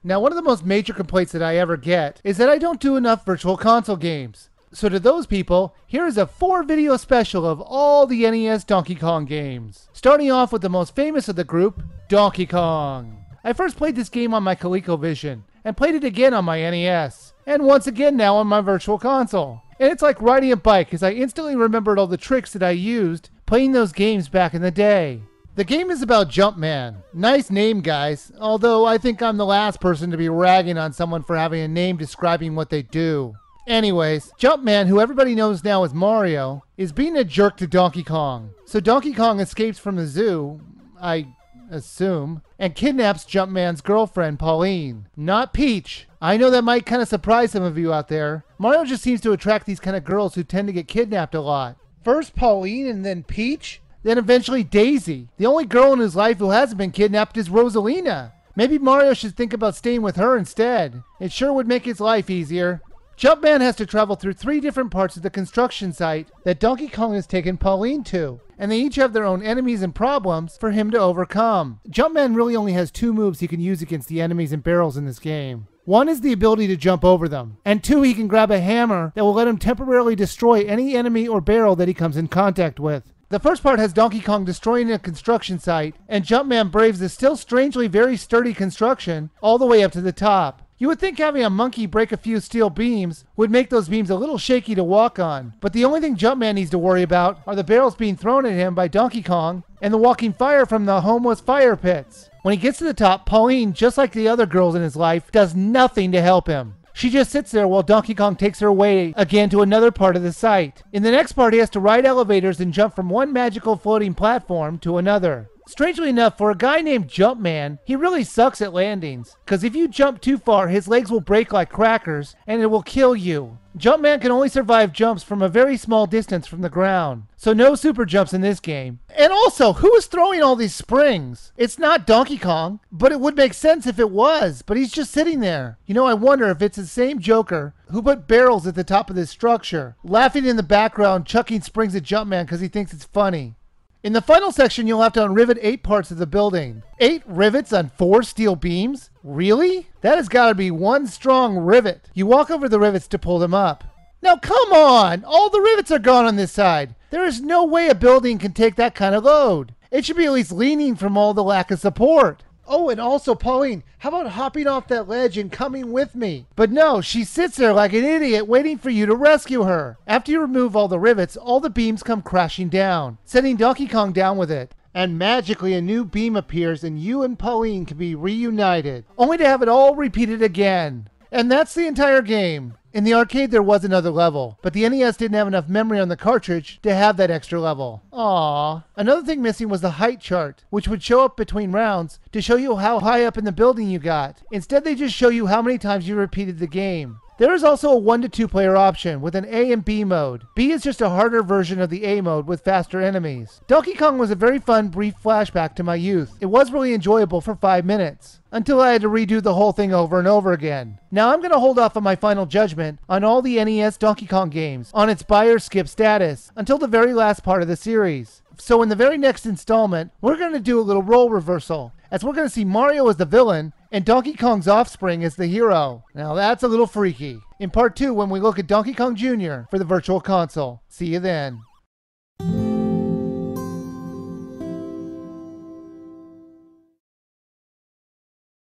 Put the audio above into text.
Now, one of the most major complaints that I ever get is that I don't do enough Virtual Console games. So to those people, here is a 4-video special of all the NES Donkey Kong games. Starting off with the most famous of the group, Donkey Kong. I first played this game on my ColecoVision, and played it again on my NES, and once again now on my Virtual Console. And it's like riding a bike, as I instantly remembered all the tricks that I used playing those games back in the day. The game is about Jumpman. Nice name, guys, although I think I'm the last person to be ragging on someone for having a name describing what they do. Anyways, Jumpman, who everybody knows now as Mario, is being a jerk to Donkey Kong. So Donkey Kong escapes from the zoo, I assume, and kidnaps Jumpman's girlfriend, Pauline. Not Peach. I know that might kind of surprise some of you out there. Mario just seems to attract these kind of girls who tend to get kidnapped a lot. First Pauline and then Peach? Then eventually Daisy. The only girl in his life who hasn't been kidnapped is Rosalina. Maybe Mario should think about staying with her instead. It sure would make his life easier. Jumpman has to travel through 3 different parts of the construction site that Donkey Kong has taken Pauline to, and they each have their own enemies and problems for him to overcome. Jumpman really only has 2 moves he can use against the enemies and barrels in this game. One is the ability to jump over them, and 2, he can grab a hammer that will let him temporarily destroy any enemy or barrel that he comes in contact with. The first part has Donkey Kong destroying a construction site, and Jumpman braves the still strangely very sturdy construction all the way up to the top. You would think having a monkey break a few steel beams would make those beams a little shaky to walk on, but the only thing Jumpman needs to worry about are the barrels being thrown at him by Donkey Kong and the walking fire from the homeless fire pits. When he gets to the top, Pauline, just like the other girls in his life, does nothing to help him. She just sits there while Donkey Kong takes her away again to another part of the site. In the next part, he has to ride elevators and jump from one magical floating platform to another. Strangely enough, for a guy named Jumpman, he really sucks at landings, because if you jump too far, his legs will break like crackers, and it will kill you. Jumpman can only survive jumps from a very small distance from the ground, so no super jumps in this game. And also, who is throwing all these springs? It's not Donkey Kong, but it would make sense if it was, but he's just sitting there. You know, I wonder if it's the same Joker who put barrels at the top of this structure, laughing in the background, chucking springs at Jumpman because he thinks it's funny. In the final section, you'll have to unrivet 8 parts of the building. 8 rivets on 4 steel beams? Really? That has got to be one strong rivet. You walk over the rivets to pull them up. Now come on! All the rivets are gone on this side. There is no way a building can take that kind of load. It should be at least leaning from all the lack of support. Oh, and also, Pauline, how about hopping off that ledge and coming with me? But no, she sits there like an idiot waiting for you to rescue her. After you remove all the rivets, all the beams come crashing down, sending Donkey Kong down with it. And magically a new beam appears and you and Pauline can be reunited, only to have it all repeated again. And that's the entire game. In the arcade there was another level, but the NES didn't have enough memory on the cartridge to have that extra level. Aww. Another thing missing was the height chart, which would show up between rounds to show you how high up in the building you got. Instead they just show you how many times you repeated the game. There is also a 1 to 2 player option with an A and B mode. B is just a harder version of the A mode with faster enemies. Donkey Kong was a very fun brief flashback to my youth. It was really enjoyable for 5 minutes, until I had to redo the whole thing over and over again. Now I'm going to hold off on my final judgment on all the NES Donkey Kong games on its buy or skip status until the very last part of the series. So in the very next installment, we're going to do a little role reversal, as we're going to see Mario as the villain and Donkey Kong's offspring as the hero. Now that's a little freaky. In part 2, when we look at Donkey Kong Jr. for the Virtual Console. See you then.